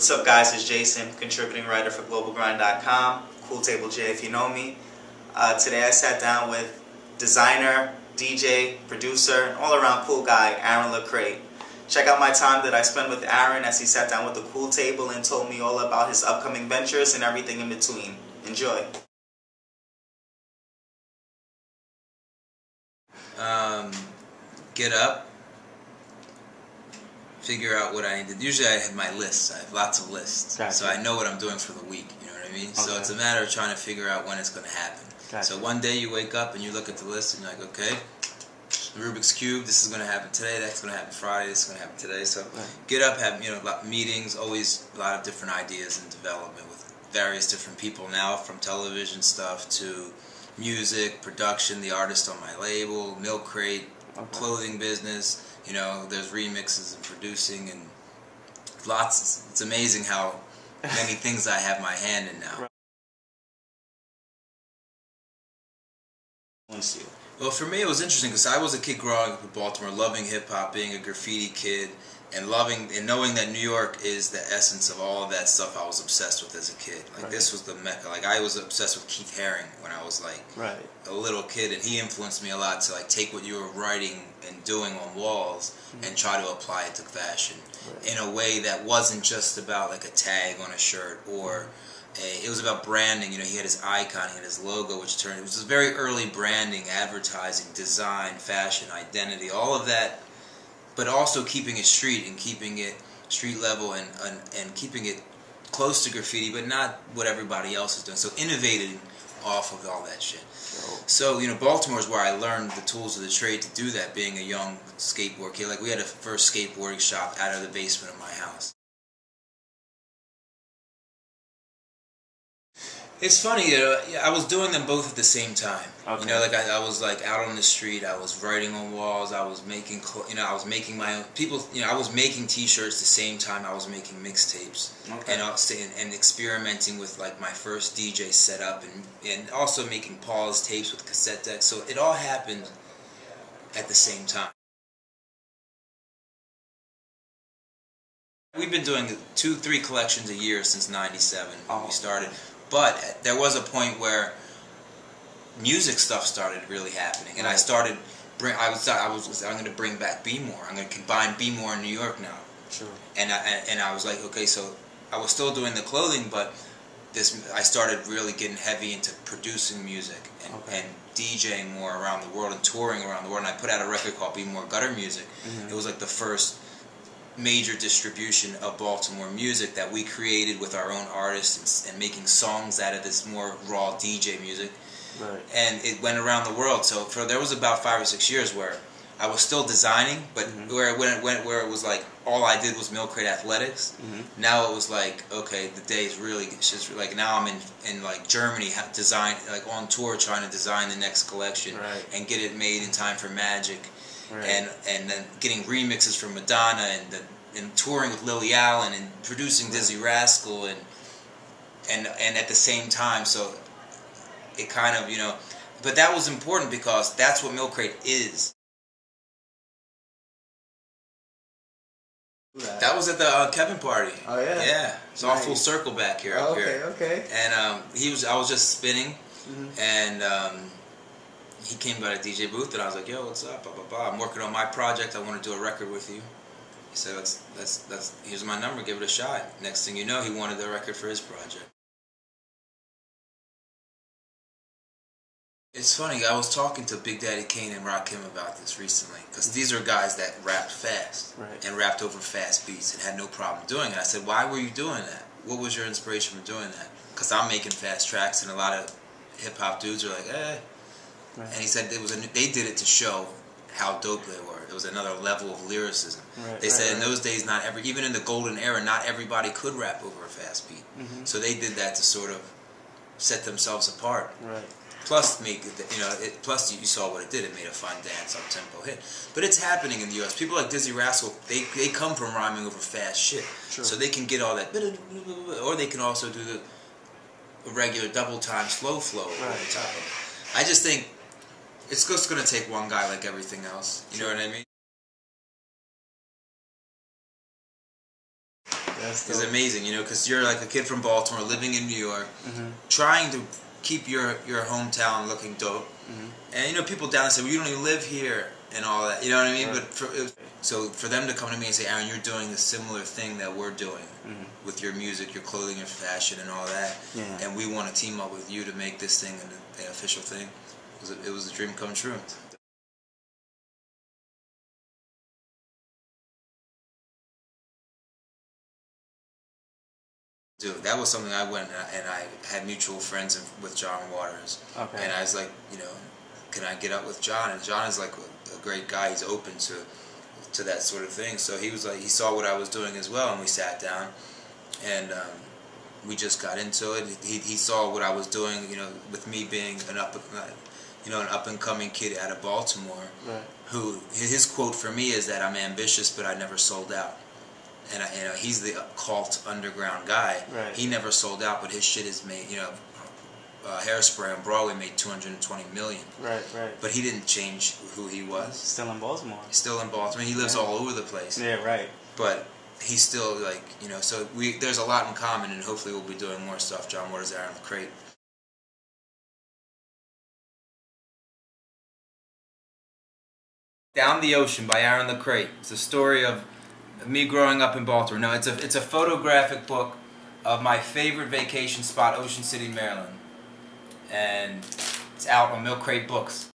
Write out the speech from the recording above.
What's up, guys? It's Jason, contributing writer for GlobalGrind.com. Cool Table J if you know me. Today I sat down with designer, DJ, producer, and all-around cool guy, LaCrate. Check out my time that I spent with Aaron as he sat down with the Cool Table and told me all about his upcoming ventures and everything in between. Enjoy. Get up, figure out what I need to do. Usually I have my lists. I have lots of lists. Gotcha. So I know what I'm doing for the week, you know what I mean? Okay. So it's a matter of trying to figure out when it's going to happen. Gotcha. So one day you wake up and you look at the list and you're like, okay, Rubik's Cube, this is going to happen today, that's going to happen Friday, this is going to happen today. So get up, have meetings, always a lot of different ideas and development with various different people now, from television stuff to music, production, the artist on my label, LaCrate, clothing business, you know, there's remixes and producing and lots. It's amazing how many things I have my hand in now. Well, for me it was interesting because I was a kid growing up in Baltimore, loving hip-hop, being a graffiti kid, and loving and knowing that New York is the essence of all of that stuff I was obsessed with as a kid. Like this was the mecca. Like I was obsessed with Keith Haring when I was like a little kid, and he influenced me a lot to like take what you were writing and doing on walls and try to apply it to fashion in a way that wasn't just about like a tag on a shirt or it was about branding. You know, he had his icon, he had his logo, which it was very early branding, advertising, design, fashion, identity, all of that. But also keeping it street and keeping it street level and keeping it close to graffiti, but not what everybody else is doing. So innovating off of all that shit. So, you know, Baltimore is where I learned the tools of the trade to do that, being a young skateboard kid. Like, we had a first skateboarding shop out of the basement of my house. It's funny, I was doing them both at the same time. You know, like I was like out on the street, I was writing on walls, I was making, you know, I was making my own, I was making t-shirts the same time I was making mixtapes. And experimenting with like my first DJ setup and also making pause tapes with cassette decks. So it all happened at the same time. We've been doing 2-3 collections a year since '97 when we started. But there was a point where music stuff started really happening, and I started. I'm going to bring back Be More. I'm going to combine Be More in New York now. Sure. And I was like, okay, so I was still doing the clothing, but I started really getting heavy into producing music and DJing more around the world and touring around the world. And I put out a record called Be More Gutter Music. It was like the first major distribution of Baltimore music that we created with our own artists and making songs out of this more raw DJ music. And it went around the world. So there was about 5 or 6 years where I was still designing, but where it was like all I did was LaCrate Athletics. Now it was like, okay, the day is really just like now I'm in like Germany, design like on tour trying to design the next collection and get it made in time for Magic. And then getting remixes from Madonna and touring with Lily Allen and producing Dizzy Rascal and at the same time, so it kind of, you know, but that was important because that's what LaCrate is. That was at the Kevin party. Oh yeah. Yeah, it's all full circle back here. Up here. Okay. And I was just spinning, and he came by the DJ booth, and I was like, "Yo, what's up? Blah blah blah. I'm working on my project. I want to do a record with you." He said, "Here's my number. Give it a shot." Next thing you know, he wanted the record for his project. It's funny. I was talking to Big Daddy Kane and Rakim about this recently because these are guys that rapped fast and rapped over fast beats and had no problem doing it. I said, "Why were you doing that? What was your inspiration for doing that?" Because I'm making fast tracks, and a lot of hip hop dudes are like, "Eh." And he said they did it to show how dope they were. It was another level of lyricism. They said in those days, even in the golden era, not everybody could rap over a fast beat. So they did that to sort of set themselves apart. Plus, plus you saw what it did. It made a fun dance, up-tempo hit. But it's happening in the U.S. People like Dizzy Rascal, they come from rhyming over fast shit. So they can get all that, or they can also do the regular double time slow flow over the top of it. I just think it's just going to take one guy like everything else. You know what I mean? It's amazing, you know, because you're like a kid from Baltimore living in New York, trying to keep your hometown looking dope. And you know, people down there say, well, you don't even live here and all that, you know what I mean? Right. But so for them to come to me and say, Aaron, you're doing a similar thing that we're doing with your music, your clothing, your fashion, and all that, and we want to team up with you to make this thing an official thing. It was a dream come true. Dude, that was something I went and I had mutual friends with John Waters. Okay. And I was like, you know, can I get up with John? And John is like a great guy. He's open to that sort of thing. So he was like, he saw what I was doing as well, and we sat down, and we just got into it. He saw what I was doing, you know, with me being an up and coming kid out of Baltimore. Right. Who his quote for me is that I'm ambitious, but I never sold out. And you know, he's the cult underground guy. Right. He never sold out, but his shit is made. You know, Hairspray on Broadway made $220 million. Right. But he didn't change who he was. Still in Baltimore. Still in Baltimore. He lives all over the place. Yeah. Right. But he's still like, you know. So there's a lot in common, and hopefully we'll be doing more stuff. John Waters, Aaron LaCrate. Down the Ocean by Aaron LaCrate. It's a story of me growing up in Baltimore. No, it's a photographic book of my favorite vacation spot, Ocean City, Maryland. And it's out on Milk Crate Books.